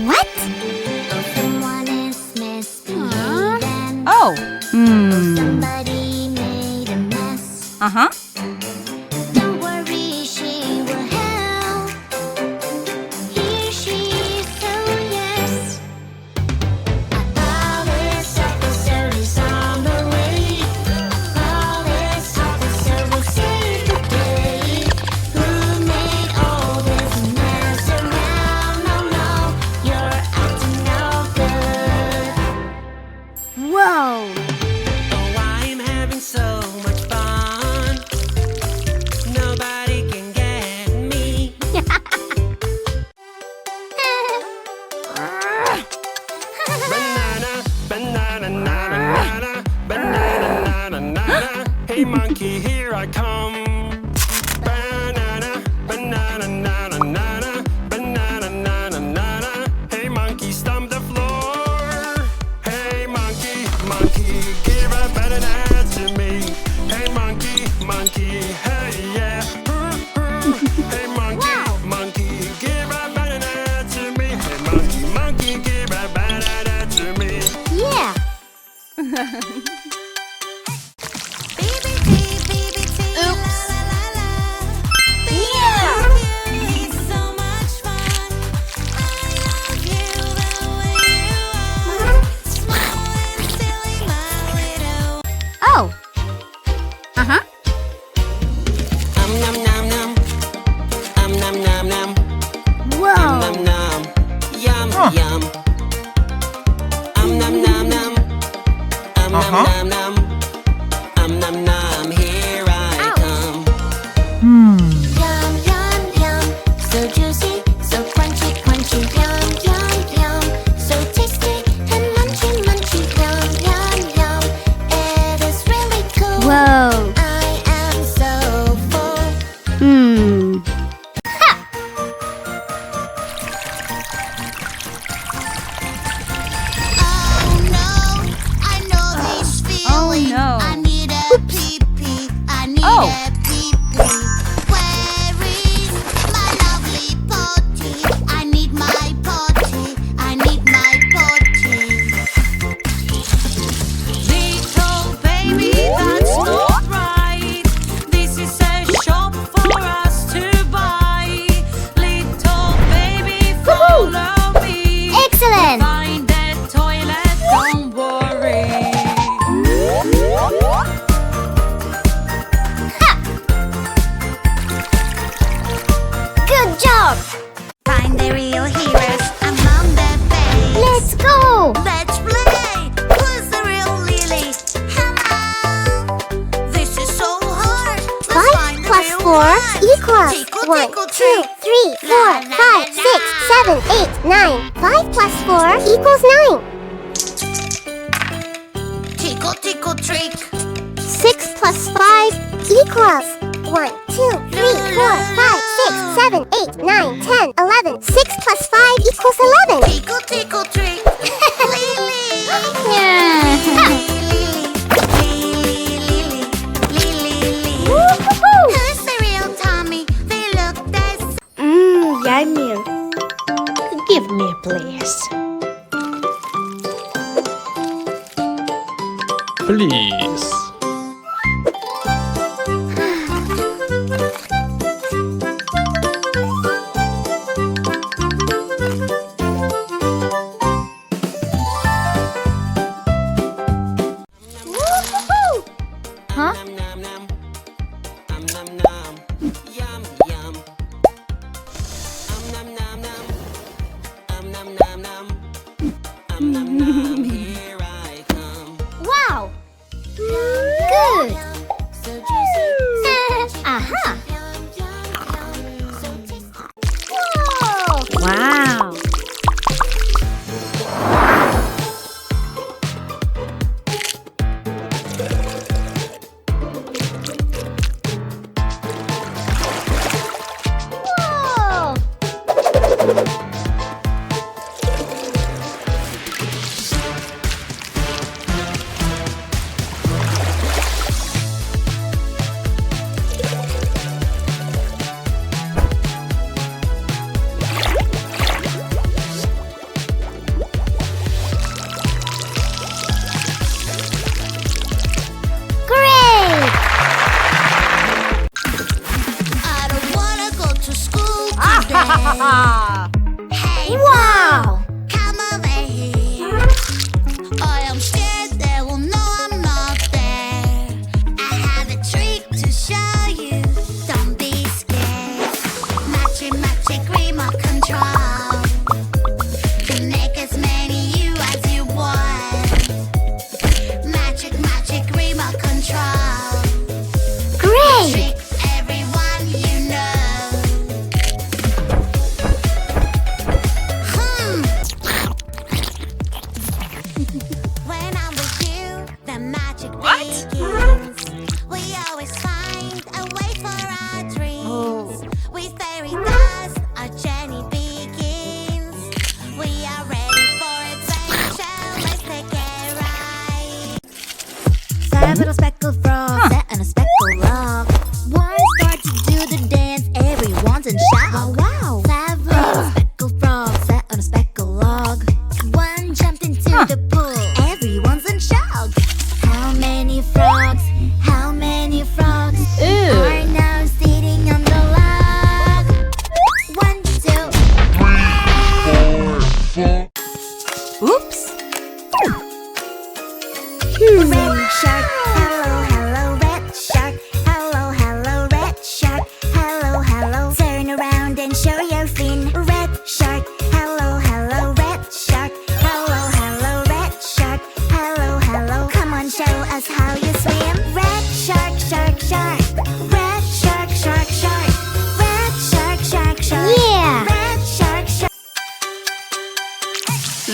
What? Someone is misbehaving. Oh. Somebody made a mess. Uh-huh. Don't worry, she will help. Here she is, oh yes. This episode is on the way. This episode will save the day. Who made all this mess around? Oh no, you're acting no good. Whoa. Oh, I'm having so much fun. Nobody can get me. Banana, banana, nana, nana, banana, nana, nana. Hey monkey, here I come. Banana, banana, nana, nana, banana, nana, nana. Hey monkey, stomp the floor. Hey monkey, monkey, give a banana to me. Hey monkey, monkey, hey yeah. Hey monkey, monkey, give a banana to me. Hey monkey, monkey, give a banana to me. Yeah. Oops. Oh. Uh-huh. Nom nom nom. Nom nom nom. Whoa. Nom nom. Yum yum. Nom nom nom. Nom nom nom. Nom nom. Here I come. Yum, yum, yum. So juicy, so crunchy, crunchy. Yum, yum, yum. So tasty and munchy, munchy. Yum, yum, yum. It is really cool. Whoa. I am so full. Oh no, I know this feeling. no. I need a pee-pee. I need Oh. a pee-pee. Where is my lovely potty? I need my potty. I need my potty. Little baby, that's not right. This is a shop for us to buy. Little baby, follow me. Excellent. Find the toilet, don't worry. Good job. Find the real heroes among the babes. Let's go. Let's play. Who's the real Lily? Hello. This is so hard. Let's 5 find the plus real 4 one. equals Tickle, 1, tickle, 2, tick. 3, 4, 5, 6, 7, 8, 9. 5 plus 4 equals 9. Tickle, tickle, trick. 6 plus 5 equals 1, 2, 3, 4, 5, 6, 7, 8, 9, 10, 11. 6 plus 5 equals 11. Tickle, tickle, trick. Lily. Woo-hoo-hoo. Who's the real Tommy? They look this. Yummy. Give me a place. Please. Woo-hoo-hoo. Huh? Nom nom. Nom nom. Yum yum. Nom nom nom. Nom nom nom. Nom nom. Here I come. Wow. Good. So juicy. Aha. Yum, yum, yum. So tasty. Whoa. Wow. Whoa.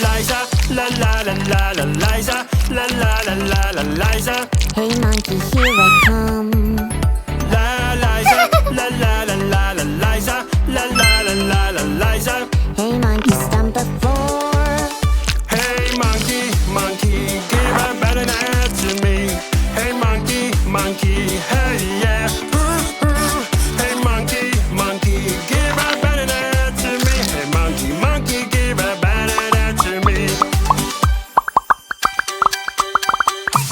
Liza, la la la la la Liza, la la la la la Liza. Hey monkey, here I come. La Liza, la la la la la Liza, la la la la la Liza. Hey monkey, stomp the floor. Hey monkey, monkey, give a banana to me. Hey monkey, monkey, hey yeah. Hey monkey, monkey, give a banana to me. Hey monkey, monkey, give a banana to me.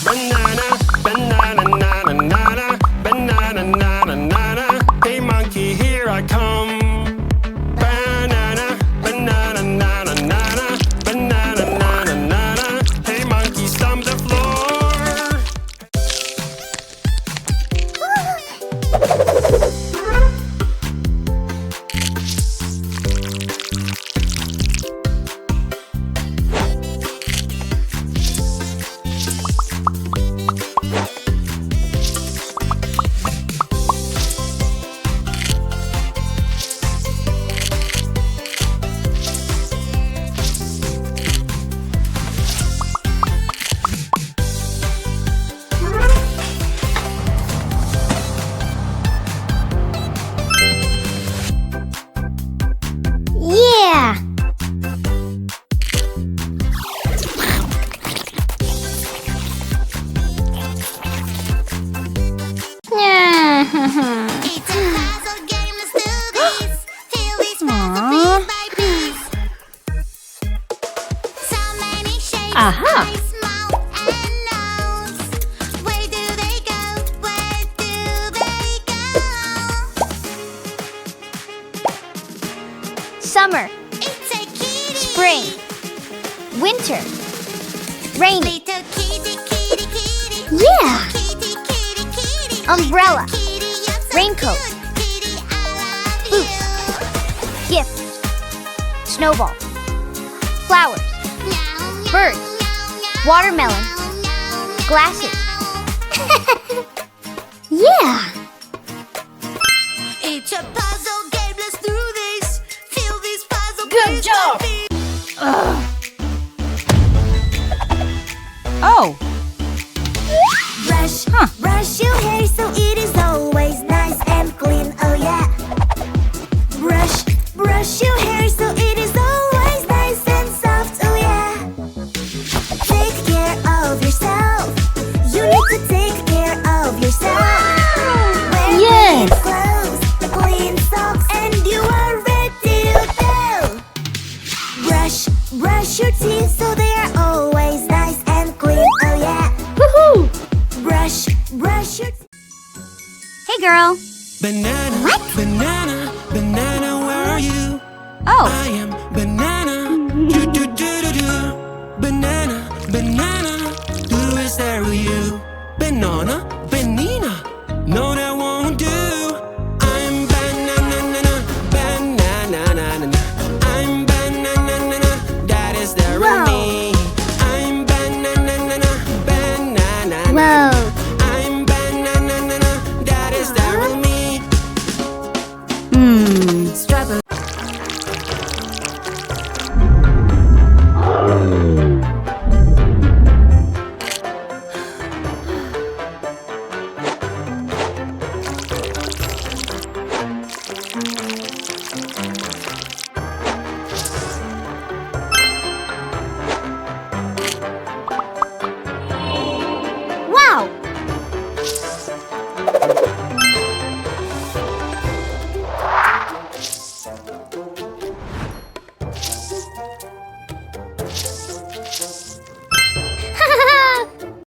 Banana, banana, nana, nana, banana, nana, nana. Hey monkey, here I come. Banana, banana, nana, nana, banana, nana, nana. Hey monkey, stomp the floor. Yeah! It's a puzzle game, let's do this. Fill this puzzle piece by piece. So many shapes, Aha. eyes, mouth, and nose. Where do they go? Where do they go? Summer, It's a kitty. spring, winter, rainy, Little kitty, kitty, kitty. Yeah. Kitty, kitty, kitty. Umbrella. Kitty, you're so Raincoat. cute. Kitty, I love Boots. you. gift, snowball, flowers, Meow, bird, meow, watermelon, meow, meow, glasses. meow. Yeah! It's a puzzle game, let's do this. Fill this puzzle Good piece job. by piece. Oh, Brush, brush your hair so it is always nice and clean, oh yeah. Brush, brush your hair so it is always nice and soft, oh yeah. Take care of yourself. You need to take care of yourself. Wear Yes. clean clothes, clean socks, and you are ready to go. Brush, brush your teeth so they are always nice and clean, oh yeah. woohoo! Brush, brush your Hey girl. Banana, banana, banana, where are you? Oh, I am